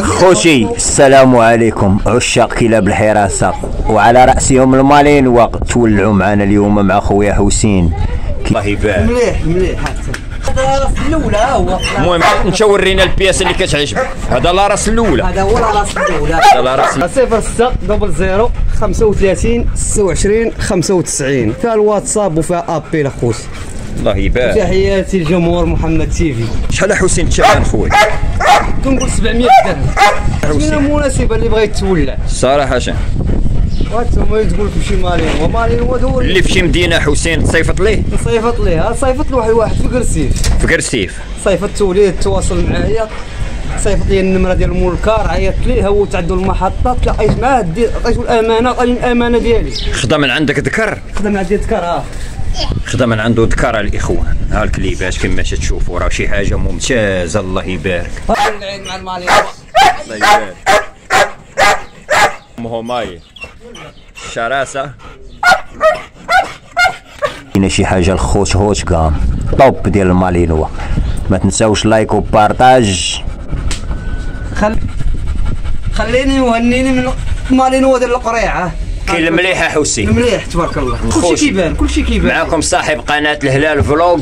خوتي السلام عليكم عشاق كلاب الحراسة، وعلى رأسهم المالين وقت تولعوا معنا اليوم مع خويا حسين. الله يبارك. مليح حتى هذا راس الاولى هو. المهم انت ورينا البياس اللي كتعجبك. هذا لا راس الاولى. هذا هو راس الاولى. هذا لا راس 06 00 35 26 95. فيها الواتساب وفيها ابي لاخوتي. الله يبارك. تحياتي لجمهور محمد تيفي. شحال حسين الثمن خويا؟ كنقول 700 درهم. شنو المناسبه اللي بغا يتولع؟ صراحة وانتم تقول في شي مالين ومالين ودور اللي في شي مدينة حسين تصيفط ليه؟ صيفط ليه، صيفط له واحد في قرسيف. في قرسيف صيفطتو ليه، تواصل معايا، صيفط لي النمره ديال المولكار، عيطت ليه، هو تعدوا المحطه، تلاقيت معاه، عطيتو الامانه، عطاني الامانه ديالي. خدا من عندك ذكر؟ خدا من عندي ذكر. خدا من عنده ذكر الاخوان. ها الكليبات كما تشوفوا راه شي حاجه ممتازه. الله يبارك. العين مع المالين. الله يبارك. ماي الشراسه كاينه شي حاجه الخوت هوت كام طوب ديال المالينوا. ما تنساوش لايك وبارطاج. خليني يهنيني من المالينوا ديال القريعه. كاين المليحه حسين. المليح تبارك الله. كلشي كيبان. معاكم صاحب قناه الهلال فلوق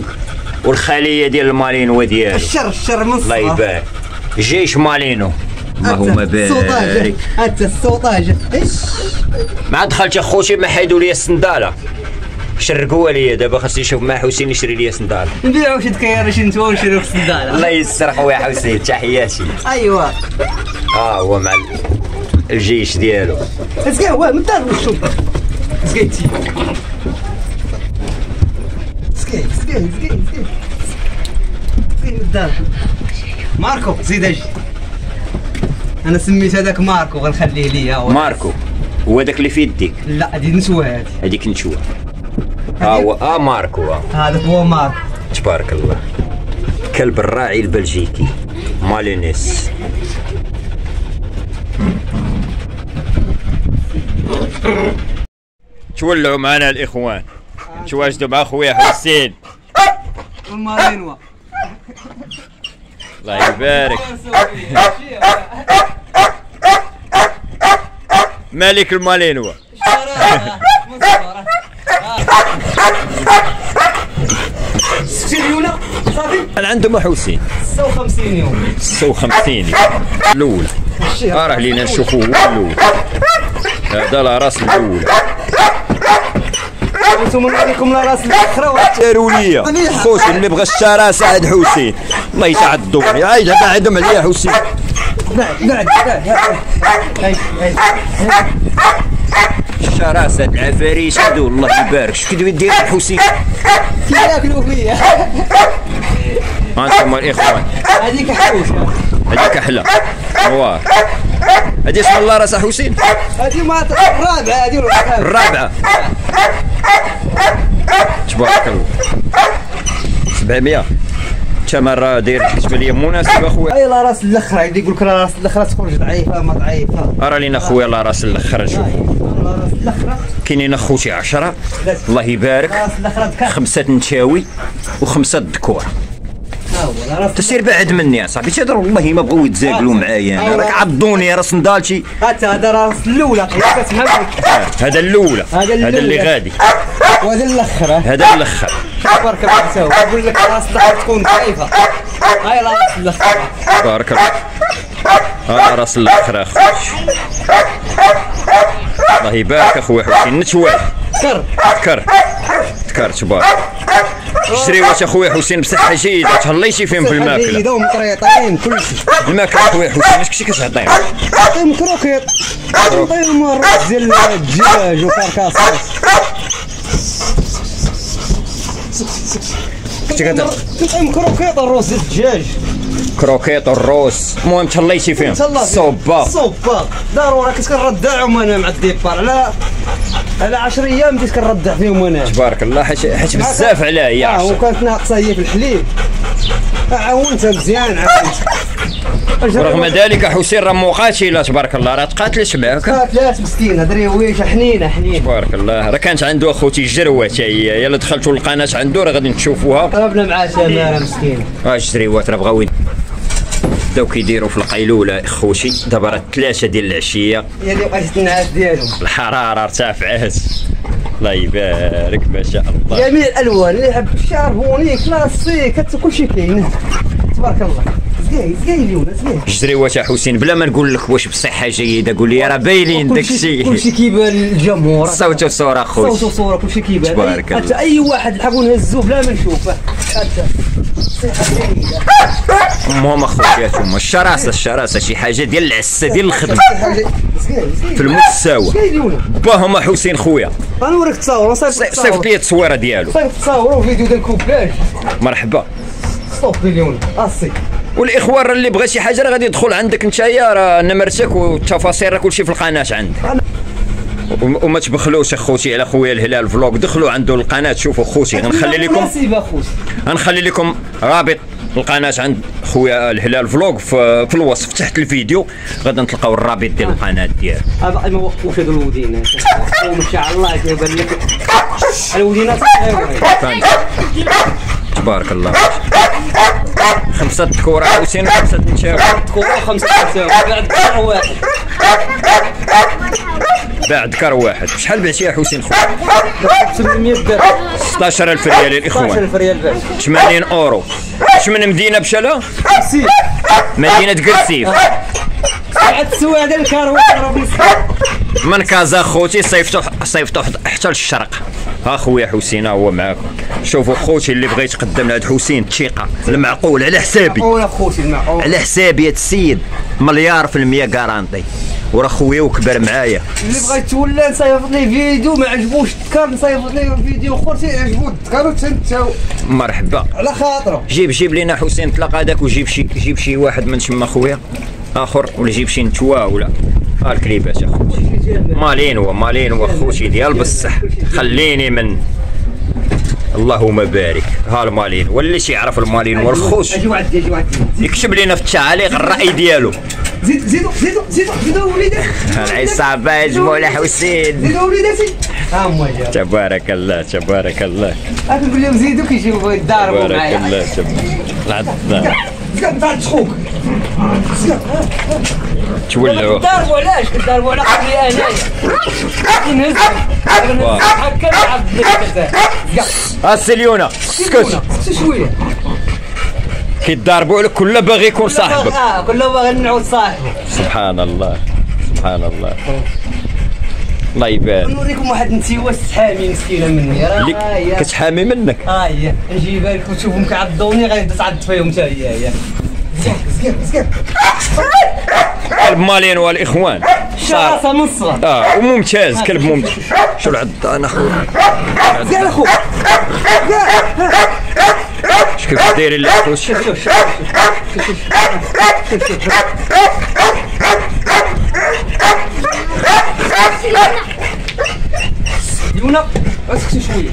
والخليه ديال المالينوا ديالو. الشر من الصغر. الله يبارك. جيش مالينو. اللهم بارك. حتى السوطاج. مع دخلت اخوتي ما حيدوا لي السنداله. شرقوا لي دابا خاصني نشوف مع حسين يشري لي سنداله. نبيعوا شي دكاير نتوما ونشريو السنداله. الله يسر خويا حسين تحياتي. ايوا هو مع الجيش ديالو. اسكي هو من الدار وشوف اسكيتي. اسكي من الدار. ماركو زيد اجي. انا سميت هذاك ماركو، غنخليه ليا. ماركو هو داك اللي في يديك؟ لا هذه نسوه. هذيك نشوه. هو ماركو. هذاك هو ماركو. تبارك الله. كلب الراعي البلجيكي مالينيس. تولعوا معنا الاخوان. تواجدوا مع خويا حسين المالينوا. الله يبارك. مالك المالينوا. انا عندهم حسين 56 يوم. 56 يوم الاولى. راه لينا نشوفوه الاول. هذا لا راس الاولى. انتم عليكم لا راس الاخرى. داروا ليا خوتي اللي بغى الشارع سعد حسين. الله يتعدوا عايد بعدهم عليا حسين. بعد الشراسة العفاريت هادو. الله يبارك. اش كدوي دير حسين؟ ياكلوا فيا. هانتوما الاخوان. هذيك حوشه. هذيك احلى نوار. هذه اسم الله راس حسين. هذه ما الرابعه. هذه الرابعه. تبارك الله. 700 ثمن راه داير بالنسبه لي مناسب اخويا. اي لا راس الاخرى يقول لك راس الاخرى تخرج ضعيفه ما ضعيفه. راه لينا خويا لا راس الاخرى. نشوف كاينين اخوتي 10. الله يبارك. 5 نتاوي و5 ذكور. تسير بعد مني اصاحبي. تهضر والله ما بغاو يتزاقلوا معايا. انا راك عضوني راس ندالتي. هذا راس الاولى كتفهم. هذا الاولى. هذا اللي غادي. وهذا الاخر. هذا الاخر. تبارك الله. تساوي نقول لك راس الاخر تكون ضعيفه. هاي راس الاخر. تبارك الله. راس الاخر اخويا. الله يبارك اخويا حسين. نتوالى. تكر تبارك. شري واش اخويا حسين بصحه جيده. تهليتي فيهم في الماكله. جيده ومطريطين كلشي. الماكله اخويا حسين اش كنتي كتعطيهم؟ نعطيهم كروكيط. نعطيهم الراس ديال الدجاج وكركاسات. كنعطيهم كروكيط الروس ديال الدجاج. كروكيط الروس. المهم تهليتي فيهم. صوبا ضروري كنت كنردعهم انا مع الديبار. على 10 ايام بديت كنردع فيهم انا. تبارك الله. حيت بزاف عليا هي 10. وكانت ناقصه هي في الحليب. عاونتها مزيان. ورغم ذلك حسين راه مقاتله تبارك الله. راه تقاتلت معاك. قاتلات مسكينه دريويشه حنينه. تبارك الله. راه كانت عنده اخوتي الجروه حتى هي. يلا دخلتوا القناه عنده راه غادي تشوفوها. قربنا معاه سماره مسكينه. الجريوات راه بغاو بداو كيديروا في القيلوله خوتي، دابا راه 3 ديال العشيه، هي اللي بقات النعاس ديالهم. الحراره ارتفعت. الله يبارك ما شاء الله. جميع الالوان اللي يحب الشاربوني كلاسيك كلشي كاين تبارك الله. زكاي اليوم زكاي الجريوات يا حسين بلا ما نقول لك واش بصحه جيده، قول لي راه باينين داكشي كلشي كيبان للجمهور، صوت وصوره خويا، صوت وصوره كلشي كيبان. تبارك الله. حتى اي واحد نحبوا نهزوه بلا ما نشوفه. حتى المهم اخويا الشراسه شي حاجه ديال العسه ديال الخدمه في المستوى. باهم حسين خويا غنوريك التصاور. صيفط لي التصويره ديالو، صيفط التصاور وفيديو ديال الكوبلاج. مرحبا. ستوب مليون اصي. والاخوان راه اللي بغى شي حاجه راه غادي يدخل عندك نتايا، راه نمرتك والتفاصيل راه كلشي في القناه عندك. وما تبخلوش اخوتي على خويا الهلال فلوق، دخلوا عنده القناه شوفوا خوتي. غنخلي لكم رابط القناه عند خويا الهلال فلوق في الوصف تحت الفيديو، غادي تلقاو الرابط ديال القناه ديالو. باقي ما وقفوش هادو الودينات ما شاء الله كيبان لك الودينات تبارك الله. 5 دكوره حسين و5 نتاوي. دكوره و5 نتاوي بعد كار واحد. بعد كار واحد. شحال بعتي يا حسين خويا؟ 800 درهم. 16000 ريال الاخوان. 16000 ريال بعت. 80 اورو. اش من مدينه بشلا؟ قرسيف. مدينه قرسيف. بعد السواده الكار واحد ربي يسلمك. من كازا خوتي صيفطوا حتى للشرق. ها خويا حسين هو معاكم. شوفوا خوتي اللي بغى يتقدم لهاد حسين الثقه المعقول على حسابي. معقول اخوتي المعقول. على حسابي يا السيد 100% كارانتي. وراه خويا وكبر معايا. اللي بغى يتولى نصيفط ليه فيديو ما عجبوش الذكر نصيفط ليه فيديو اخر تيعجبو الذكر وتنتاو. مرحبا. على خاطره. جيب لينا حسين تلاقى هذاك وجيب شي واحد من تما خويا اخر، ولا جيب شي نتوا ولا ها الكليبات اخوتي. مالين هو خوتي ديال بصح. خليني من اللهم بارك. ها المالين واللي يعرف المالين والخوش اجي وعدي يكتب لنا في التعاليق الراي ديالو. زيدوا وليداتي. العصابه يا جموله حسين. زيدوا وليداتي. ها هما جا. تبارك الله. كنقول لهم زيدوا كيجيو يتضاربوا معايا. تبارك الله. كنضرب خوك. تولعوا. كنضربوا علاش؟ كنضربوا على قبلي انايا. كنهز هكا نلعب بك. السليونه اسكت شويه. كيتضاربوا عليك كل باغي يكون صاحبك. كله باغي نعود صاحبه. سبحان الله. الله يبارك. نوريكم واحد نتيوه تحامي مسكينه مني راه كتحامي منك. هي نجيبها لك وتشوفهم كيعضوني غادي تعض فيهم حتى هي. زكا كلب مالين والاخوان. شراسه من الصغر. وممتاز كلب ممتاز. شو العضان اخويا. زين اخوك. اش كيف دايرين لك خوت؟ شوف يونا اسكتي شويه.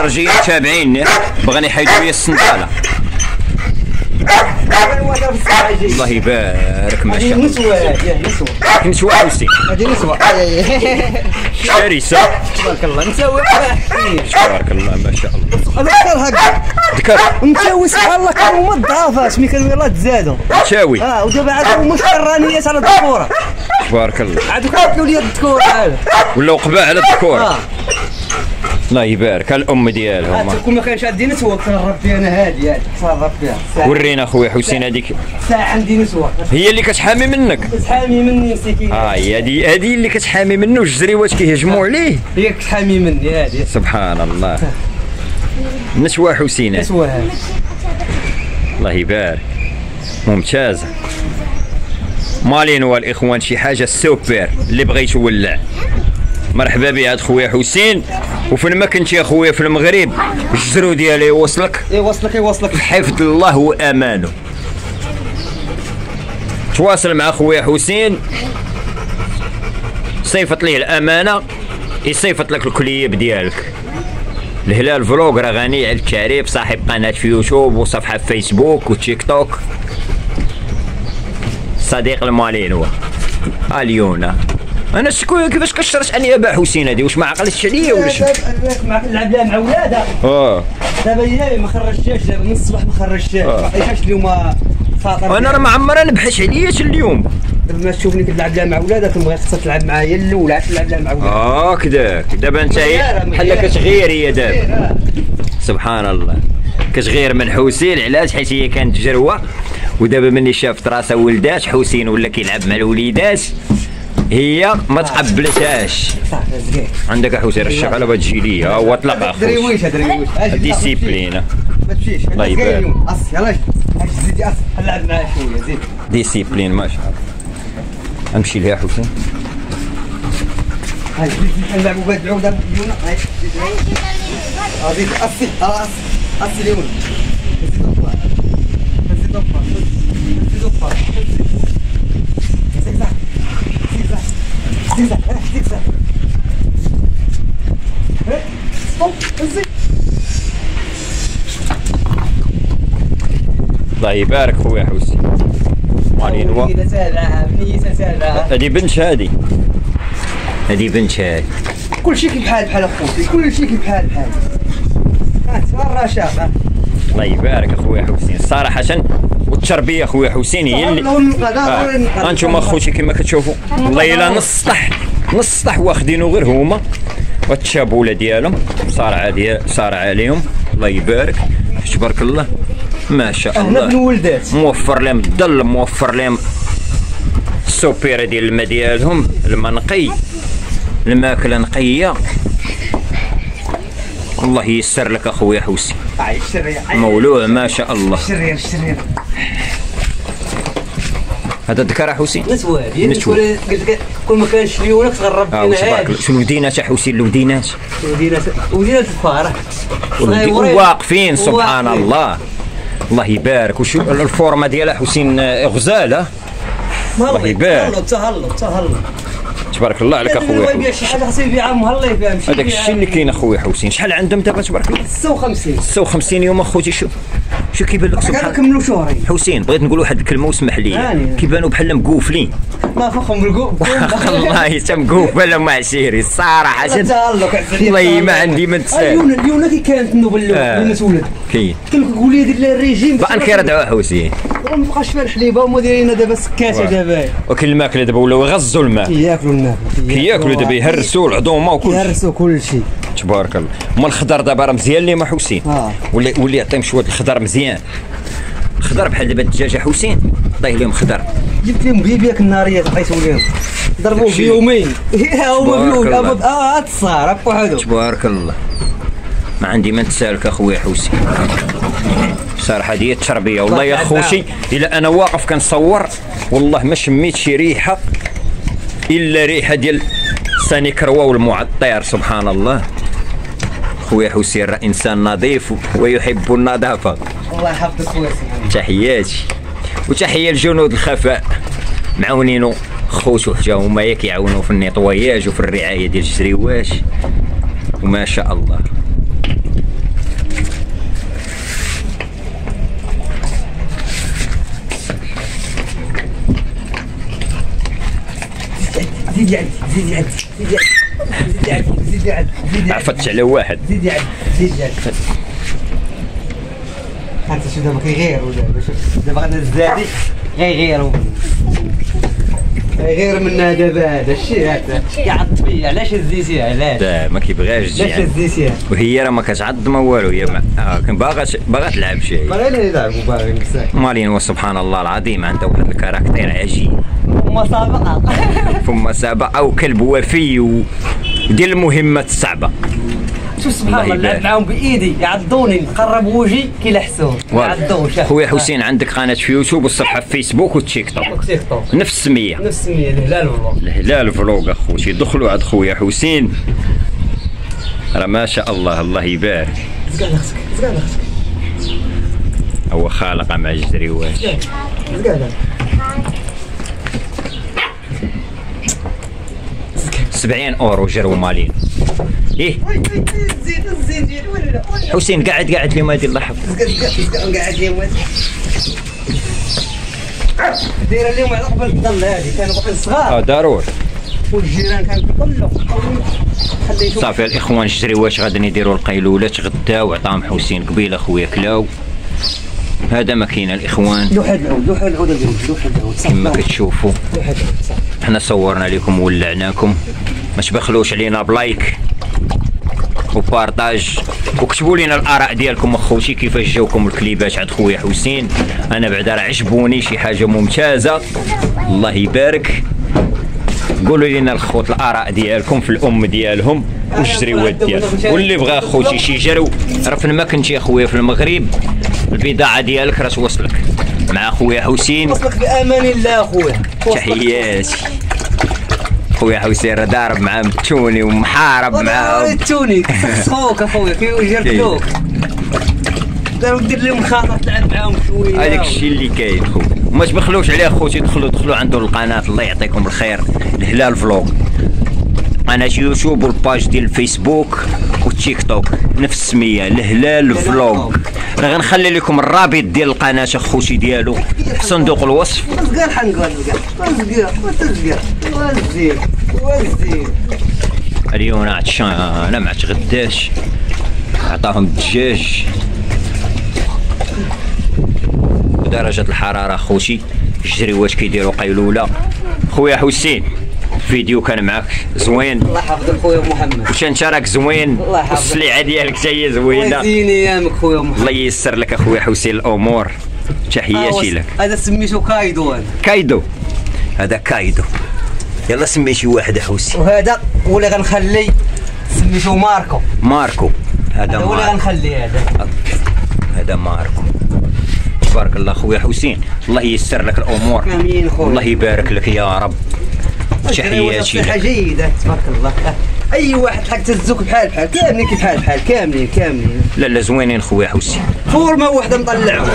رجيت تابعيني بغاني يحيدوا لي السنداله. الله يبارك ما شاء الله. نسوى حسين. هذه نسوى. شرسه. تبارك الله نسوي. تبارك الله ما شاء الله. انا هكا ذكر نسوي سبحان الله كانوا هما الضعفات ملي كانوا يلاه تزادوا. تساوي. ودابا عاد هما الشرانيات على الدكوره. تبارك الله. عاد كانوا لي الدكوره عاد. ولاو قباع على الدكوره. الله يبارك الام ديالهم. كون ما كانش عندي نسوه كنربي انا هادي تصرف فيها. ورينا خويا حسين هذيك. ساعه عندي نسوه. هي اللي كتحامي منك. كتحامي مني مسكين. هذه اللي كتحامي منه والجريوات كيهجموا عليه. هي كتحامي مني هذه. سبحان الله. نسوى حسين. نسوه هذه. الله يبارك. ممتازه. مالين والاخوان شي حاجه سوبر اللي بغى يتولع. مرحبا بك خويا حسين. وفين ما كنت يا خويا في المغرب الجرو ديالي يوصلك. يوصلك بحفظ الله وامانه. تواصل مع خويا حسين صيفط ليه الامانه يصيفط لك الكليب ديالك. الهلال فلوق راه غني على التعريف، صاحب قناه في يوتيوب وصفحه في فيسبوك وتيك توك. صديق المالين هو. اليونا انا شكون كيفاش كشرت اني ابا حسين هذه واش ما عقلتش عليا ولا شنو؟ معك نلعب لها مع ولادها. دابا هي ما خرجتهاش، دابا من الصباح ما خرجتهاش، ما عطيتهاش اليوم وانا راه ما عمرها نبحث علياش اليوم. ما تشوفني كنلعب لها مع ولادك تبغي خصك تلعب معايا الاولى تلعب لها مع ولادك. كذاك دابا انت بحال كتغير هي دابا. سبحان الله كتغير من حسين. علاش؟ حيت هي كانت جروه ودابا ملي شافت راسها ولدات حسين ولا كيلعب مع الوليدات هي ما تقبلتهاش. عندك حسين الشيخ على بغات تجي ليا هو طلق اخويا. دريويش ديسيبلين. ما تمشيش الله يبارك. يلاه زيدي نلعب معاها شويه زيد. ديسيبلين ما شاء الله. امشي لها حسين. هاي نلعبوا بهاد العوده ديالنا. هاي زيد اسي ليون. زيد الضفار زيد الضفار زيد الضفار زيد الله يبارك خويا حسين. مالين و هذه بنت هذه بنت هذه. كلشي كي بحال اخوتي كلشي كي بحال الرشاقه. الله يبارك اخويا حسين صراحه. والتربيه اخويا حسين هي اللي انتم اخوتي كما كتشوفوا والله الا نص طح واخدينه غير هما والتشابوله ديالهم صار عليهم. الله يبارك تبارك الله ما شاء الله. هنا ولدات موفر لهم الظل موفر لهم السوبيره ديال الماء ديالهم الماء نقي الماكله نقيه. الله ييسر لك اخويا حسين. مولوع ما شاء الله. الشرير هذا ذكر حسين نسوى قلت لك كل ما كانش ليونك تغرب فينا. شنو ودينات حسين؟ الودينات الفاره واقفين سبحان الله. الله يبارك. وشو الفورمه ديالها حسين؟ غزاله. الله يبارك. تهلط تبارك الله عليك اخويا. يبيع شي حاجه خاصو يبيعها مهلا يبيع. هذاك الشيء اللي كاين اخويا حسين. شحال عندهم دابا تبارك الله؟ 56 يوم اخوتي. شو كيبان لك سبحان الله. كملوا شهرين حسين بغيت نقول واحد الكلمه واسمح لي. كيبانوا بحال مقوفلين. ما فخم بالقوف الله يتا مقوف ولا معشيري الصراحه. والله ما عندي ما نتسال. اليوم كي كانت النوبل اللي تولد كاين كنقول لي دير لها الريجيم باقي كيرضعوا حسين. ما بقاش فيها الحليبه هما دايرين دابا سكاته دابا. وكل الماكله دابا ولاو يغزوا الماء. كياكلوا دابا يهرسوا العظومه وكل شيء. يهرسوا كل شيء تبارك الله. هما الخضر دابا راه مزيان ليه ما حسين. ولي يعطيهم شويه الخضر مزيان. الخضر بحال دابا الدجاجه حسين عطيه لهم خضر. جبت لهم بيبياك الناريه عطيتهم لهم ضربوا بيومين. هما تصار وحدو. تبارك الله ما عندي ما نتسالك اخويا حسين. صراحه هذه التربيه والله يا خوتي. الا انا واقف كنصور والله ما شميت شي ريحه الا ريحه ديال ساني كروه والمعطر. سبحان الله. خويا حسين راه انسان نظيف ويحب النظافه. الله يحفظك خويا. تحياتي وتحيه لجنود الخفاء معاونينو خوتو حتى هما كيعاونوا في النيطواياج وفي الرعايه ديال الجريواش وما شاء الله. زيد عفت على واحد. زيد انت شو دابا كيغيروا دابا غادا الزادي غير منا دابا هذا الشيء هذا كيعض فيا. علاش هزيتيها؟ علاش؟ لا ما كيبغاش تجي. علاش هزيتيها؟ وهي راه ما كتعض ما والو. هي باغا تلعب شي. باغيين يلعبوا باغيين مالين وسبحان الله العظيم عندها واحد الكاركتير عجيب. ثم سابقه وكلب وفي ودير المهمات الصعبه. شوف سبحان الله نلعب معاهم بايدي يعضوني نقرب وجهي كيلحسوا يعضوا. خويا حسين عندك قناه في يوتيوب والصفحه في فيسبوك وتيك توك نفس السميه الهلال فلوق اخوتي. دخلوا عند خويا حسين راه ما شاء الله. الله يبارك. زقال اختك هو خالق مع الجريواش. زقال 70 اورو جرو مالين. ايه زيد ولا حسين قاعد اليوم هذه الله يحفظك. قاعد اليوم دايره اليوم على قبل الظل. هذه كانوا باقيين صغار. ضروري. والجيران كانوا كيطلوا صافي الاخوان الجريواش غادي يديروا القيلولات غدا وعطاهم حسين قبيله خويا كلاو هذا ماكينه الاخوان لوح العود لوح العود لوح العود كما كتشوفوا. لوح العود صافي. حنا صورنا لكم وولعناكم، ما تبخلوش علينا بلايك وبارطاج، وكتبوا لنا الاراء ديالكم اخوتي كيفاش جاوكم الكليبات عند خويا حسين. انا بعدا راه عجبوني شي حاجه ممتازه، الله يبارك. قولوا لنا الخوت الاراء ديالكم في الام ديالهم والجريوات ديالهم، واللي بغى اخوتي شي جرو راه فين ما كنتي اخويا في المغرب البضاعه ديالك راه توصلك مع خويا حسين. وصلك بامان الله اخويا. تحياتي خويا حسين راه ضارب معاهم التوني ومحارب معاهم. التوني خوك اخويا كيجرتلوك داروا دير لهم خاطر تلعب معاهم شويه. هذاك الشيء اللي كاين خويا، وما تبخلوش عليه خوتي. دخلوا عنده القناه، الله يعطيكم الخير، الهلال فلوق، قناه يوتيوب والباج ديال الفيسبوك والتيك توك نفس السميه الهلال فلوق. راه غنخلي لكم الرابط ديال القناه اخوتي ديالو في صندوق الوصف. وزقار حنقول وزقار اليوم عطشان ما تغداش، عطاهم الدجاج. ودرجة الحرارة خوتي الجريوات كيديروا قيلولة. خويا حسين الفيديو كان معاك زوين، الله يحفظك خويا محمد، وش انت راك زوين والسليعة ديالك حتى هي زوينة. زين ايامك خويا محمد، الله ييسر لك اخويا حسين الامور. تحياتي لك. هذا سميتو كايدو. كايدو هذا كايدو. يلا سمي شي واحد حسين. وهذا ولا غنخلي سميتو ماركو. ماركو هذا ولا غنخلي هذا ماركو. تبارك الله خويا حسين، الله ييسر لك الامور. امين خويا، الله يبارك لك يا رب. تحياتي صحة لك. جيدة تبارك الله. اي واحد حق تهزوك بحال كاملين كيف بحال كاملين. لا زوينين خويا حسين. فورمه وحده مطلعهم،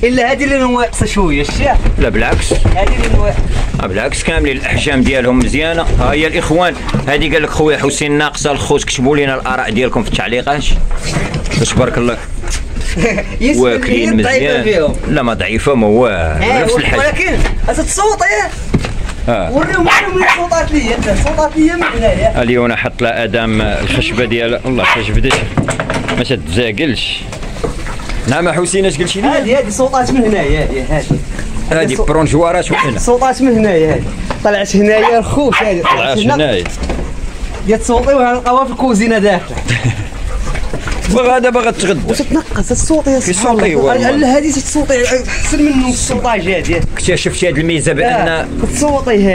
الا هذه اللي نواقصه شويه الشيخ. لا بالعكس، هذه اللي نواقصه. بالعكس كاملين الاحجام ديالهم مزيانه. ها هي الاخوان، هذه قال لك خويا حسين ناقصه. الخوت كتبوا لنا الاراء ديالكم في التعليقات. تبارك الله. واكلين مزيان. لا ما ضعيفه ما هو نفس الحاجه، ولكن تصوت وريهم الصوتات لي الصوتات لي من هنايا. اليوم حط لها ادم الخشبه ديال الله كتجبدش ما تتزاقلش. نعم حسين اش قلتي لي؟ هذه صوتات من هنايا. هذه برونجوارات من هنا. صوتات من هنايا. هذه طلعت هنايا الخوت. هذه طلعت هنايا ديال تصوتي وغنلقاوها في الكوزينه داخله. هذا باغا تغدى وتتنقص الصوت يا سبحان الله. هذه تصوتي احسن منه الصوتاج هذه. اكتشفت هذه الميزه بان تصوتي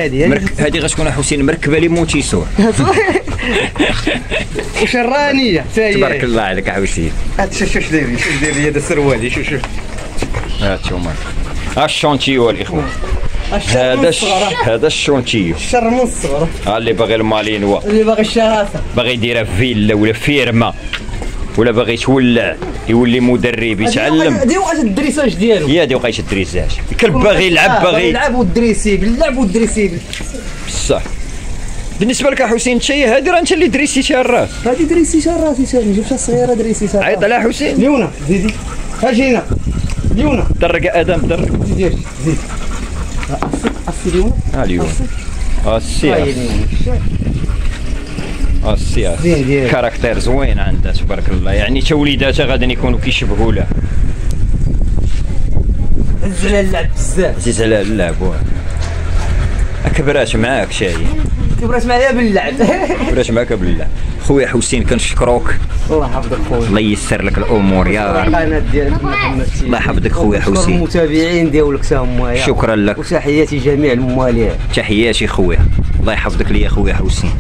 هذه غتكون حسين مركبه لي موتيسور وشرانيه حتى هي. تبارك الله عليك حسين. شوف دايرين هذا السروالي. شوف هانتوما الشونتيو الاخوان. هذا الشونتيو الشر من الصغر. اللي باغي المالينوا، اللي باغي الشراسه، باغي يديرها فيلا ولا فيرما، ولا باغي يتولع يولي مدرب يتعلم. هذه وقت الدريساج ديالو. هي هذه وقيت الدريساج. الكلب باغي يلعب، باغي يلعب والدريسيبل بصح. بالنسبه لك حسين انت هذه راه انت اللي دريسيتيها الراس. هذه دريسيتها راسي ثاني، جبتها صغيره دريسيتها. عيط على حسين. ليونا زيدي اجي هنا ليونا. درق ادم درق. زيد اسي ليونا. ليونا السي كاركتير زوين عندها تبارك الله. يعني تا وليداتها غادي يكونوا كيشبهوا له. عزيز على اللعب بزاف. عزيز على اللعب. كبرات معاك شاي. كبرات معايا باللعب. كبرات معاك باللعب. خويا حسين كنشكروك، الله يحفظك خويا، الله ييسر لك الامور يا رب. القناه ديالك محمد سي، الله يحفظك خويا حسين. شكرا المتابعين ديالك تاهما. شكرا لك وتحياتي جميع الموالين. تحياتي خويا، الله يحفظك ليا خويا حسين.